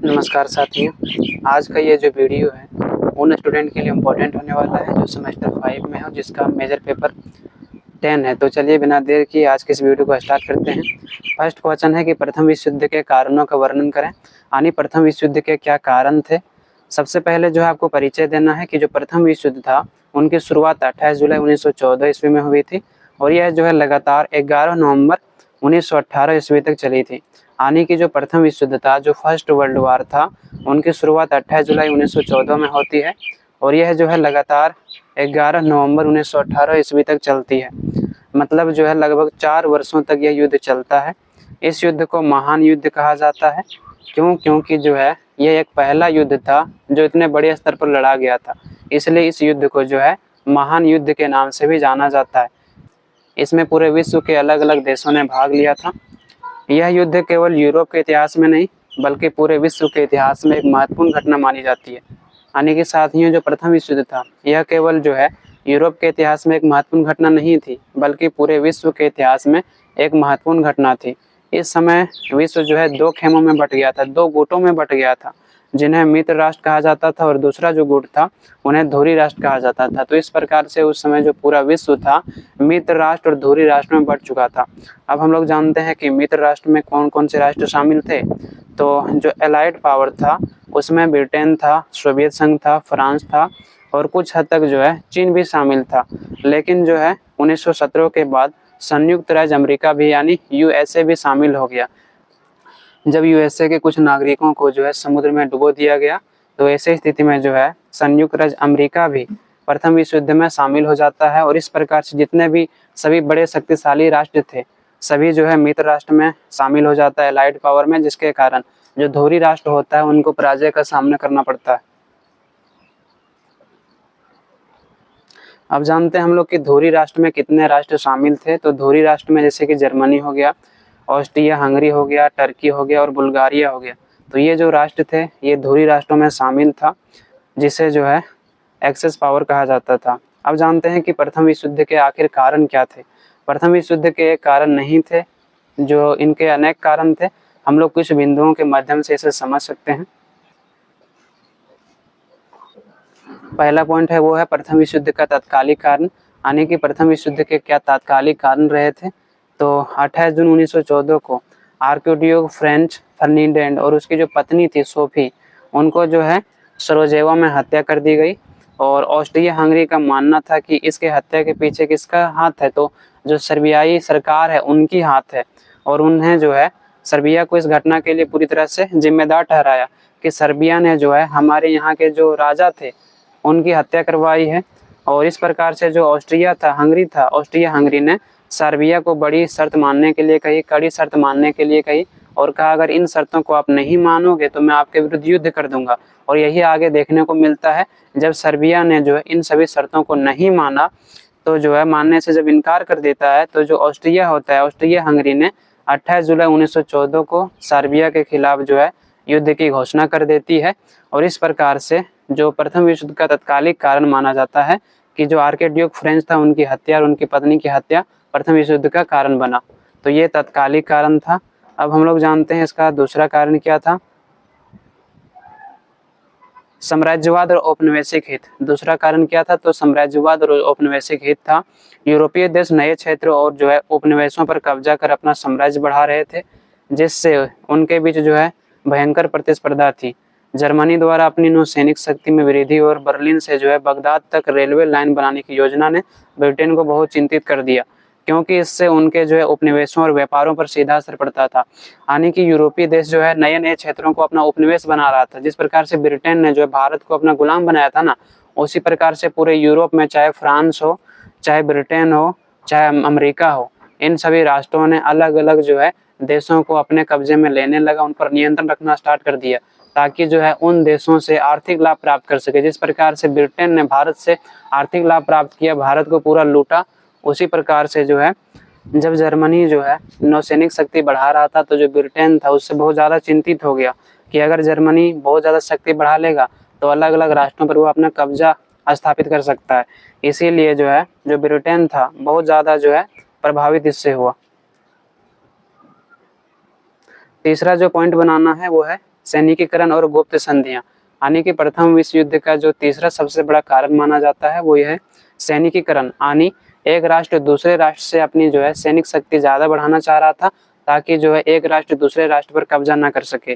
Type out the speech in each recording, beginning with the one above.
नमस्कार साथियों, आज का ये जो वीडियो है उन स्टूडेंट के लिए इम्पोर्टेंट होने वाला है जो सेमेस्टर 5 में है और जिसका मेजर पेपर 10 है। तो चलिए बिना देर किए आज के इस वीडियो को स्टार्ट करते हैं। फर्स्ट क्वेश्चन है कि प्रथम विश्व युद्ध के कारणों का वर्णन करें, यानी प्रथम विश्व युद्ध के क्या कारण थे। सबसे पहले जो है आपको परिचय देना है कि जो प्रथम विश्व युद्ध था उनकी शुरुआत 28 जुलाई 1914 ईस्वी में हुई थी और यह जो है लगातार 11 नवंबर 1918 ईस्वी तक चली थी। यानी कि जो प्रथम विश्व युद्ध था, जो फर्स्ट वर्ल्ड वार था, उनकी शुरुआत 28 जुलाई 1914 में होती है और यह जो है लगातार 11 नवंबर 1918 ईस्वी तक चलती है। मतलब जो है लगभग 4 वर्षों तक यह युद्ध चलता है। इस युद्ध को महान युद्ध कहा जाता है। क्योंकि जो है यह एक पहला युद्ध था जो इतने बड़े स्तर पर लड़ा गया था, इसलिए इस युद्ध को जो है महान युद्ध के नाम से भी जाना जाता है। इसमें पूरे विश्व के अलग अलग देशों ने भाग लिया था। यह युद्ध केवल यूरोप के इतिहास में नहीं बल्कि पूरे विश्व के इतिहास में एक महत्वपूर्ण घटना मानी जाती है। यानी कि साथियों, जो प्रथम विश्व युद्ध था यह केवल जो है यूरोप के इतिहास में एक महत्वपूर्ण घटना नहीं थी बल्कि पूरे विश्व के इतिहास में एक महत्वपूर्ण घटना थी। इस समय विश्व जो है दो खेमों में बट गया था, दो गुटों में बट गया था, जिन्हें मित्र राष्ट्र कहा जाता था और दूसरा जो गुट था उन्हें धुरी राष्ट्र कहा जाता था। तो इस प्रकार से उस समय जो पूरा विश्व था मित्र राष्ट्र और धुरी राष्ट्र में बट चुका था। अब हम लोग जानते हैं कि मित्र राष्ट्र में कौन कौन से राष्ट्र शामिल थे। तो जो एलाइड पावर था उसमें ब्रिटेन था, सोवियत संघ था, फ्रांस था और कुछ हद तक जो है चीन भी शामिल था। लेकिन जो है 1917 के बाद संयुक्त राज्य अमेरिका भी यानी यूएसए भी शामिल हो गया। जब यूएसए के कुछ नागरिकों को जो है समुद्र में डुबो दिया गया तो ऐसी स्थिति में जो है संयुक्त राज्य अमेरिका भी प्रथम विश्व युद्ध में शामिल हो जाता है और इस प्रकार से जितने भी सभी बड़े शक्तिशाली राष्ट्र थे सभी जो है मित्र राष्ट्र में शामिल हो जाता है एलाइड पावर में, जिसके कारण जो धुरी राष्ट्र होता है उनको पराजय का सामना करना पड़ता है। अब जानते हैं हम लोग कि धुरी राष्ट्र में कितने राष्ट्र शामिल थे। तो धुरी राष्ट्र में जैसे कि जर्मनी हो गया, ऑस्ट्रिया हंगरी हो गया, टर्की हो गया और बुल्गारिया हो गया। तो ये जो राष्ट्र थे ये धुरी राष्ट्रों में शामिल था, जिसे जो है एक्सेस पावर कहा जाता था। अब जानते हैं कि प्रथम विश्व युद्ध के आखिर कारण क्या थे। प्रथम विश्व युद्ध के एक कारण नहीं थे, जो इनके अनेक कारण थे। हम लोग कुछ बिंदुओं के माध्यम से इसे समझ सकते हैं। पहला पॉइंट है वो है प्रथम विश्व युद्ध का तात्कालिक कारण, यानी कि प्रथम विश्व युद्ध के क्या तात्कालिक कारण रहे थे। तो 28 जून 1914 को आर्किड्यूक फ्रेंच फर्डिनेंड और उसकी जो पत्नी थी सोफी, उनको जो है सरोजेवा में हत्या कर दी गई और ऑस्ट्रिया हंगरी का मानना था कि इसके हत्या के पीछे किसका हाथ है, तो जो सर्बियाई सरकार है उनकी हाथ है और उन्हें जो है सर्बिया को इस घटना के लिए पूरी तरह से जिम्मेदार ठहराया कि सर्बिया ने जो है हमारे यहाँ के जो राजा थे उनकी हत्या करवाई है। और इस प्रकार से जो ऑस्ट्रिया हंगरी ने सर्बिया को बड़ी शर्त मानने के लिए कही, कड़ी शर्त मानने के लिए कही और कहा अगर इन शर्तों को आप नहीं मानोगे तो मैं आपके विरुद्ध युद्ध कर दूंगा। और यही आगे देखने को मिलता है, जब सर्बिया ने जो है इन सभी शर्तों को नहीं माना तो जो है मानने से जब इनकार कर देता है तो जो ऑस्ट्रिया होता है, ऑस्ट्रिया हंगरी ने 28 जुलाई 1914 को सर्बिया के खिलाफ जो है युद्ध की घोषणा कर देती है। और इस प्रकार से जो प्रथम विश्व युद्ध का तात्कालिक कारण माना जाता है कि जो आर्किड्यूक फ्रेंच था उनकी हत्या और उनकी पत्नी की हत्या प्रथम विश्व युद्ध का कारण बना। तो ये तात्कालिक कारण था। अब हम लोग जानते हैं इसका दूसरा कारण क्या था, साम्राज्यवाद और औपनिवेशिक हित। दूसरा कारण क्या था, तो साम्राज्यवाद और औपनिवेशिक हित था। यूरोपीय देश नए क्षेत्रों और जो है उपनिवेशों पर कब्जा कर अपना साम्राज्य बढ़ा रहे थे, जिससे उनके बीच जो है भयंकर प्रतिस्पर्धा थी। जर्मनी द्वारा अपनी नौसैनिक शक्ति में वृद्धि और बर्लिन से जो है बगदाद तक रेलवे लाइन बनाने की योजना ने ब्रिटेन को बहुत चिंतित कर दिया, क्योंकि इससे उनके जो है उपनिवेशों और व्यापारों पर सीधा असर पड़ता था। यानी कि यूरोपीय देश जो है नए नए क्षेत्रों को अपना उपनिवेश बना रहा था। जिस प्रकार से ब्रिटेन ने जो है भारत को अपना गुलाम बनाया था ना, उसी प्रकार से पूरे यूरोप में चाहे फ्रांस हो, चाहे ब्रिटेन हो, चाहे अमेरिका हो, इन सभी राष्ट्रों ने अलग अलग जो है देशों को अपने कब्जे में लेने लगा, उन पर नियंत्रण रखना स्टार्ट कर दिया ताकि जो है उन देशों से आर्थिक लाभ प्राप्त कर सके। जिस प्रकार से ब्रिटेन ने भारत से आर्थिक लाभ प्राप्त किया, भारत को पूरा लूटा, उसी प्रकार से जो है जब जर्मनी जो है नौसैनिक शक्ति बढ़ा रहा था तो जो ब्रिटेन था उससे बहुत ज़्यादा चिंतित हो गया कि अगर जर्मनी बहुत ज़्यादा शक्ति बढ़ा लेगा तो अलग अलग राष्ट्रों पर वो अपना कब्जा स्थापित कर सकता है। इसीलिए जो है जो ब्रिटेन था बहुत ज़्यादा जो है प्रभावित इससे हुआ। तीसरा जो पॉइंट बनाना है वो है सैनिकीकरण और गुप्त संधियां। यानी कि प्रथम विश्व युद्ध का जो तीसरा सबसे बड़ा कारण माना जाता है वो यह है सैनिकीकरण। यानी एक राष्ट्र दूसरे राष्ट्र से अपनी जो है सैनिक शक्ति ज़्यादा बढ़ाना चाह रहा था, ताकि जो है एक राष्ट्र दूसरे राष्ट्र पर कब्जा ना कर सके।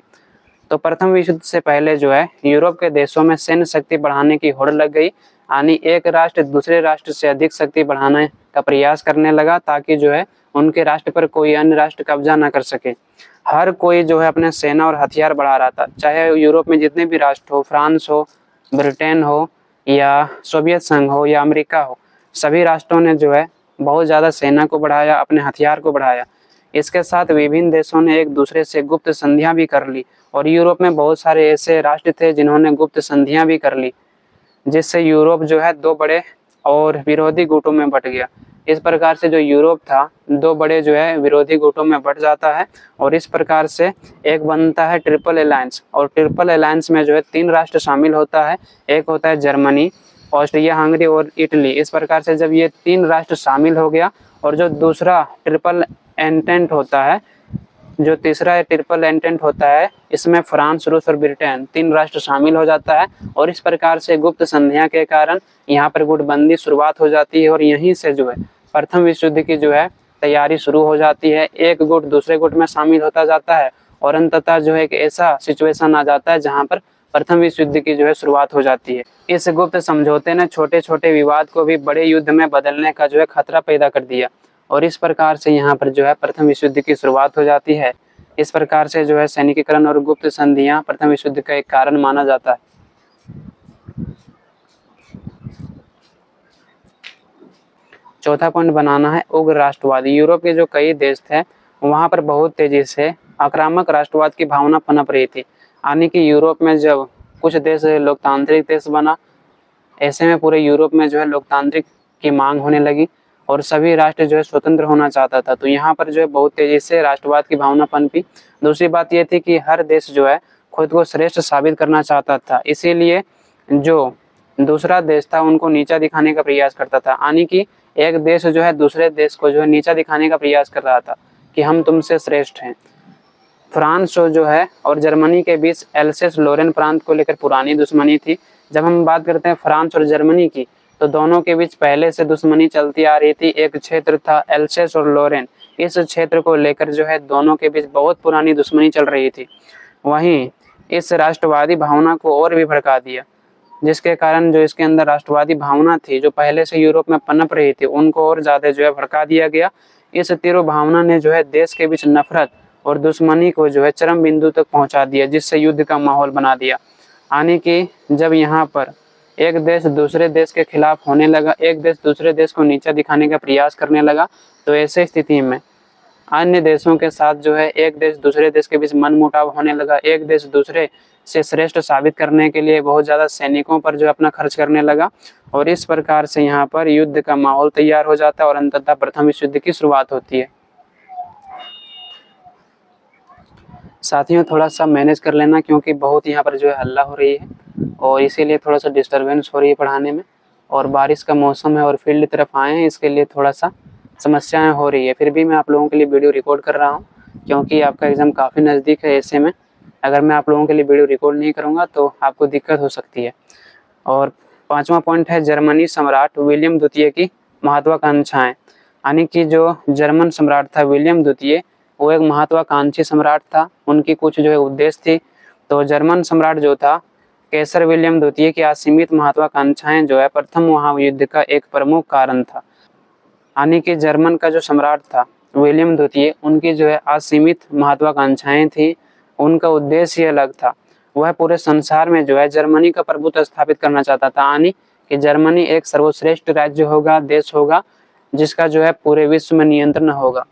तो प्रथम विश्व युद्ध से पहले जो है यूरोप के देशों में सैन्य शक्ति बढ़ाने की होड़ लग गई। यानी एक राष्ट्र दूसरे राष्ट्र से अधिक शक्ति बढ़ाने का प्रयास करने लगा, ताकि जो है उनके राष्ट्र पर कोई अन्य राष्ट्र कब्जा ना कर सके। हर कोई जो है अपने सेना और हथियार बढ़ा रहा था, चाहे यूरोप में जितने भी राष्ट्र हो, फ्रांस हो, ब्रिटेन हो, या सोवियत संघ हो, या अमेरिका हो, सभी राष्ट्रों ने जो है बहुत ज़्यादा सेना को बढ़ाया, अपने हथियार को बढ़ाया। इसके साथ विभिन्न देशों ने एक दूसरे से गुप्त संधियां भी कर ली, और यूरोप में बहुत सारे ऐसे राष्ट्र थे जिन्होंने गुप्त संधियां भी कर ली, जिससे यूरोप जो है दो बड़े और विरोधी गुटों में बंट गया। इस प्रकार से जो यूरोप था दो बड़े जो है विरोधी गुटों में बंट जाता है, और इस प्रकार से एक बनता है ट्रिपल अलायंस। और ट्रिपल अलायंस में जो है 3 राष्ट्र शामिल होता है, एक होता है जर्मनी, ऑस्ट्रिया हंगरी और इटली। इस प्रकार से जब ये 3 राष्ट्र शामिल हो गया, और जो दूसरा ट्रिपल एंटेंट होता है, जो तीसरा ट्रिपल एंटेंट होता है, इसमें फ्रांस, रूस और ब्रिटेन 3 राष्ट्र शामिल हो जाता है। और इस प्रकार से गुप्त संधियां के कारण यहाँ पर गुटबंदी शुरुआत हो जाती है, और यहीं से जो है प्रथम विश्व युद्ध की जो है तैयारी शुरू हो जाती है। एक गुट दूसरे गुट में शामिल होता जाता है, और अंततः जो है एक ऐसा सिचुएशन आ जाता है जहाँ पर प्रथम विश्व युद्ध की जो है शुरुआत हो जाती है। इस गुप्त समझौते ने छोटे छोटे विवाद को भी बड़े युद्ध में बदलने का जो है खतरा पैदा कर दिया, और इस प्रकार से यहाँ पर जो है प्रथम विश्व युद्ध की शुरुआत हो जाती है। इस प्रकार से जो है सैनिकीकरण और गुप्त संधियां प्रथम विश्व युद्ध का एक कारण माना जाता है। चौथा पॉइंट बनाना है उग्र राष्ट्रवादी। यूरोप के जो कई देश थे वहां पर बहुत तेजी से आक्रामक राष्ट्रवाद की भावना पनप रही थी। यानी कि यूरोप में जब कुछ देश लोकतांत्रिक देश बना, ऐसे में पूरे यूरोप में जो है लोकतांत्रिक की मांग होने लगी, और सभी राष्ट्र जो है स्वतंत्र होना चाहता था। तो यहाँ पर जो है बहुत तेजी से राष्ट्रवाद की भावना पनपी। दूसरी बात यह थी कि हर देश जो है खुद को श्रेष्ठ साबित करना चाहता था, इसीलिए जो दूसरा देश था उनको नीचा दिखाने का प्रयास करता था। यानी कि एक देश जो है दूसरे देश को जो है नीचा दिखाने का प्रयास कर रहा था कि हम तुमसे श्रेष्ठ हैं। फ्रांस जो है और जर्मनी के बीच एल्सेस लोरेन प्रांत को लेकर पुरानी दुश्मनी थी। जब हम बात करते हैं फ्रांस और जर्मनी की, तो दोनों के बीच पहले से दुश्मनी चलती आ रही थी। एक क्षेत्र था एल्सेस और लोरेन, इस क्षेत्र को लेकर जो है दोनों के बीच बहुत पुरानी दुश्मनी चल रही थी। वहीं इस राष्ट्रवादी भावना को और भी भड़का दिया, जिसके कारण जो इसके अंदर राष्ट्रवादी भावना थी जो पहले से यूरोप में पनप रही थी, उनको और ज़्यादा जो है भड़का दिया गया। इस तीव्र भावना ने जो है देश के बीच नफरत और दुश्मनी को जो है चरम बिंदु तक पहुंचा दिया, जिससे युद्ध का माहौल बना दिया। यानी कि जब यहाँ पर एक देश दूसरे देश के खिलाफ होने लगा, एक देश दूसरे देश को नीचा दिखाने का प्रयास करने लगा, तो ऐसे स्थिति में अन्य देशों के साथ जो है एक देश दूसरे देश के बीच मनमुटाव होने लगा। एक देश दूसरे से श्रेष्ठ साबित करने के लिए बहुत ज़्यादा सैनिकों पर जो अपना खर्च करने लगा, और इस प्रकार से यहाँ पर युद्ध का माहौल तैयार हो जाता है, और अंततः प्रथम विश्व युद्ध की शुरुआत होती है। साथियों थोड़ा सा मैनेज कर लेना, क्योंकि बहुत यहाँ पर जो है हल्ला हो रही है, और इसीलिए थोड़ा सा डिस्टर्बेंस हो रही है पढ़ाने में, और बारिश का मौसम है और फील्ड तरफ आए हैं, इसके लिए थोड़ा सा समस्याएं हो रही है। फिर भी मैं आप लोगों के लिए वीडियो रिकॉर्ड कर रहा हूं, क्योंकि आपका एग्ज़ाम काफ़ी नज़दीक है। ऐसे में अगर मैं आप लोगों के लिए वीडियो रिकॉर्ड नहीं करूंगा तो आपको दिक्कत हो सकती है। और 5वां पॉइंट है जर्मनी सम्राट विलियम द्वितीय की महत्वाकांक्षाएँ। यानी कि जो जर्मन सम्राट था विलियम द्वितीय, वो एक महत्वाकांक्षी सम्राट था। उनकी कुछ जो है उद्देश्य थी। तो जर्मन सम्राट जो था कैसर विलियम द्वितीय की असीमित महत्वाकांक्षाएं जो है प्रथम महायुद्ध का एक प्रमुख कारण था। यानी कि जर्मन का जो सम्राट था विलियम द्वितीय, उनकी जो है असीमित महत्वाकांक्षाएं थी। उनका उद्देश्य अलग था। वह पूरे संसार में जो है जर्मनी का प्रभुत्व स्थापित करना चाहता था। यानी कि जर्मनी एक सर्वश्रेष्ठ राज्य होगा, देश होगा, जिसका जो है पूरे विश्व में नियंत्रण होगा।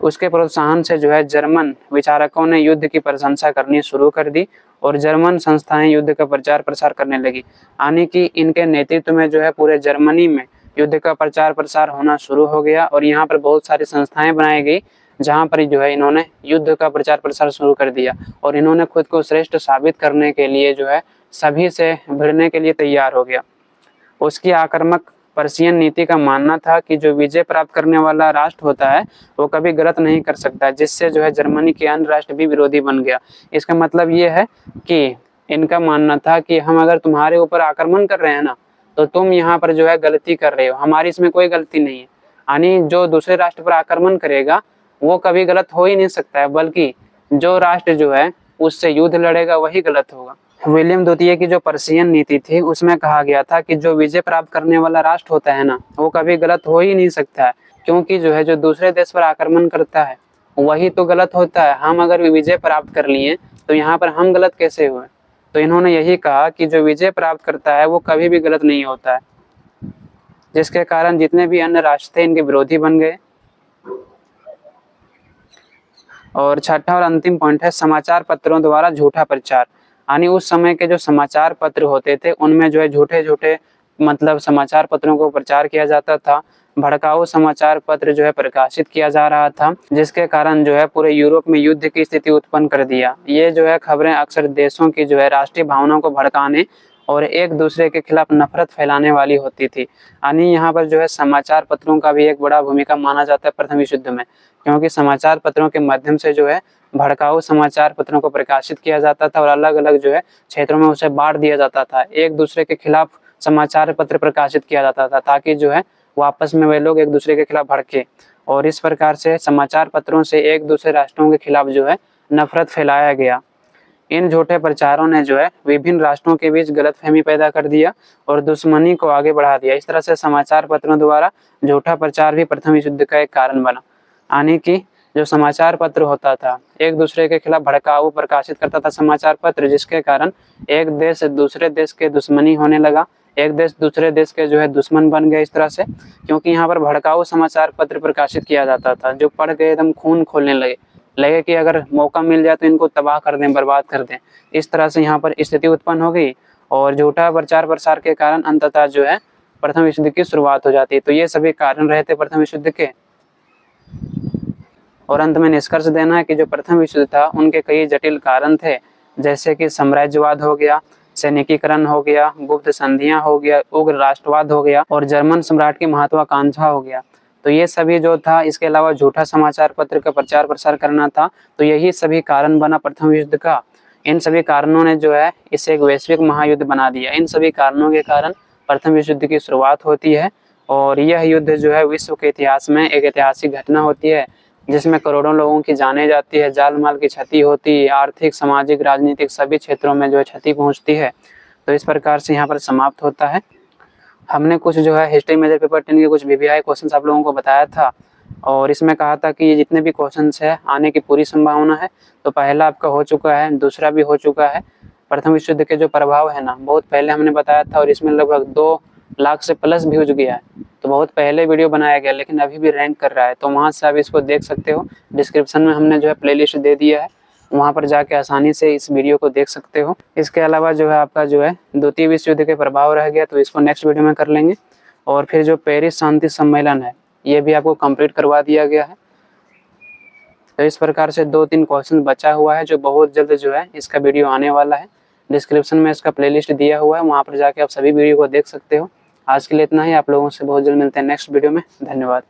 उसके प्रोत्साहन से जो है जर्मन विचारकों ने युद्ध की प्रशंसा करनी शुरू कर दी, और जर्मन संस्थाएं युद्ध का प्रचार प्रसार करने लगी। यानी कि इनके नेतृत्व में जो है पूरे जर्मनी में युद्ध का प्रचार प्रसार होना शुरू हो गया, और यहाँ पर बहुत सारी संस्थाएं बनाई गई जहाँ पर जो है इन्होंने युद्ध का प्रचार प्रसार शुरू कर दिया, और इन्होंने खुद को श्रेष्ठ साबित करने के लिए जो है सभी से भिड़ने के लिए तैयार हो गया। उसकी आक्रामक पर्शियन नीति का मानना था कि जो विजय प्राप्त करने वाला राष्ट्र होता है वो कभी गलत नहीं कर सकता, जिससे जो है जर्मनी के अन्य राष्ट्र भी विरोधी बन गया। इसका मतलब ये है कि इनका मानना था कि हम अगर तुम्हारे ऊपर आक्रमण कर रहे हैं ना, तो तुम यहाँ पर जो है गलती कर रहे हो, हमारी इसमें कोई गलती नहीं है। यानी जो दूसरे राष्ट्र पर आक्रमण करेगा वो कभी गलत हो ही नहीं सकता है, बल्कि जो राष्ट्र जो है उससे युद्ध लड़ेगा वही गलत होगा। विलियम द्वितीय की जो पर्शियन नीति थी उसमें कहा गया था कि जो विजय प्राप्त करने वाला राष्ट्र होता है ना, वो कभी गलत हो ही नहीं सकता है, क्योंकि जो है जो दूसरे देश पर आक्रमण करता है वही तो गलत होता है। हम अगर विजय प्राप्त कर लिए तो यहाँ पर हम गलत कैसे हुए? तो इन्होंने यही कहा कि जो विजय प्राप्त करता है वो कभी भी गलत नहीं होता है, जिसके कारण जितने भी अन्य राष्ट्र थे इनके विरोधी बन गए। और छठा और अंतिम पॉइंट है समाचार पत्रों द्वारा झूठा प्रचार। यानी उस समय के जो समाचार पत्र होते थे उनमें जो है झूठे झूठे मतलब समाचार पत्रों को प्रचार किया जाता था, भड़काऊ समाचार पत्र जो है प्रकाशित किया जा रहा था, जिसके कारण जो है पूरे यूरोप में युद्ध की स्थिति उत्पन्न कर दिया। ये जो है खबरें अक्सर देशों की जो है राष्ट्रीय भावनाओं को भड़काने और एक दूसरे के खिलाफ नफरत फैलाने वाली होती थी। यानी यहाँ पर जो है समाचार पत्रों का भी एक बड़ा भूमिका माना जाता है प्रथम विश्व युद्ध में, क्योंकि समाचार पत्रों के माध्यम से जो है भड़काऊ समाचार पत्रों को प्रकाशित किया जाता था और अलग अलग जो है क्षेत्रों में उसे बांट दिया जाता था। एक दूसरे के खिलाफ समाचार पत्र प्रकाशित किया जाता था ताकि जो है वापस में वे लोग एक दूसरे के खिलाफ भड़के, और इस प्रकार से समाचार पत्रों से एक दूसरे राष्ट्रों के खिलाफ जो है नफरत फैलाया गया। इन झूठे प्रचारों ने जो है विभिन्न राष्ट्रों के बीच गलतफहमी पैदा कर दिया और दुश्मनी को आगे बढ़ा दिया। इस तरह से समाचार पत्रों द्वारा झूठा प्रचार भी प्रथम विश्व युद्ध का एक कारण बना। यानी कि जो समाचार पत्र होता था एक दूसरे के खिलाफ भड़काऊ प्रकाशित करता था समाचार पत्र, जिसके कारण एक देश दूसरे देश के दुश्मनी होने लगा, एक देश दूसरे देश के जो है दुश्मन बन गए इस तरह से, क्योंकि यहाँ पर भड़काऊ समाचार पत्र प्रकाशित किया जाता था जो पढ़ के एकदम खून खोलने लगे कि अगर मौका मिल जाए तो इनको तबाह कर दें, बर्बाद कर दें। इस तरह से यहाँ पर स्थिति उत्पन्न हो गई और झूठा प्रचार प्रसार के कारण अंततः जो है प्रथम विश्व युद्ध की शुरुआत हो जाती है। तो ये सभी कारण रहे थे प्रथम विश्व युद्ध के। और अंत में निष्कर्ष देना है कि जो प्रथम विश्व युद्ध था उनके कई जटिल कारण थे, जैसे कि साम्राज्यवाद हो गया, सैनिकीकरण हो गया, गुप्त संधियां हो गया, उग्र राष्ट्रवाद हो गया और जर्मन सम्राट की महत्वाकांक्षा हो गया। तो ये सभी जो था, इसके अलावा झूठा समाचार पत्र का प्रचार प्रसार करना था, तो यही सभी कारण बना प्रथम विश्व युद्ध का। इन सभी कारणों ने जो है इसे एक वैश्विक महायुद्ध बना दिया। इन सभी कारणों के कारण प्रथम विश्व युद्ध की शुरुआत होती है और यह युद्ध जो है विश्व के इतिहास में एक ऐतिहासिक घटना होती है, जिसमें करोड़ों लोगों की जानें जाती है, जान माल की क्षति होती है, आर्थिक, सामाजिक, राजनीतिक सभी क्षेत्रों में जो है क्षति पहुंचती है। तो इस प्रकार से यहाँ पर समाप्त होता है। हमने कुछ जो है हिस्ट्री मेजर पेपर 10 के कुछ VVI क्वेश्चंस आप लोगों को बताया था और इसमें कहा था कि ये जितने भी क्वेश्चंस है आने की पूरी संभावना है। तो पहला आपका हो चुका है, दूसरा भी हो चुका है। प्रथम विश्व युद्ध के जो प्रभाव है ना, बहुत पहले हमने बताया था और इसमें लगभग 2 लाख से प्लस व्यूज गया है। तो बहुत पहले वीडियो बनाया गया लेकिन अभी भी रैंक कर रहा है, तो वहाँ से आप इसको देख सकते हो। डिस्क्रिप्शन में हमने जो है प्लेलिस्ट दे दिया है, वहाँ पर जाके आसानी से इस वीडियो को देख सकते हो। इसके अलावा जो है आपका जो है द्वितीय विश्व युद्ध के प्रभाव रह गया, तो इसको नेक्स्ट वीडियो में कर लेंगे। और फिर जो पेरिस शांति सम्मेलन है ये भी आपको कंप्लीट करवा दिया गया है। तो इस प्रकार से 2-3 क्वेश्चन बचा हुआ है जो बहुत जल्द जो है इसका वीडियो आने वाला है। डिस्क्रिप्शन में इसका प्लेलिस्ट दिया हुआ है, वहाँ पर जाके आप सभी वीडियो को देख सकते हो। आज के लिए इतना ही, आप लोगों से बहुत जल्द मिलते हैं नेक्स्ट वीडियो में। धन्यवाद।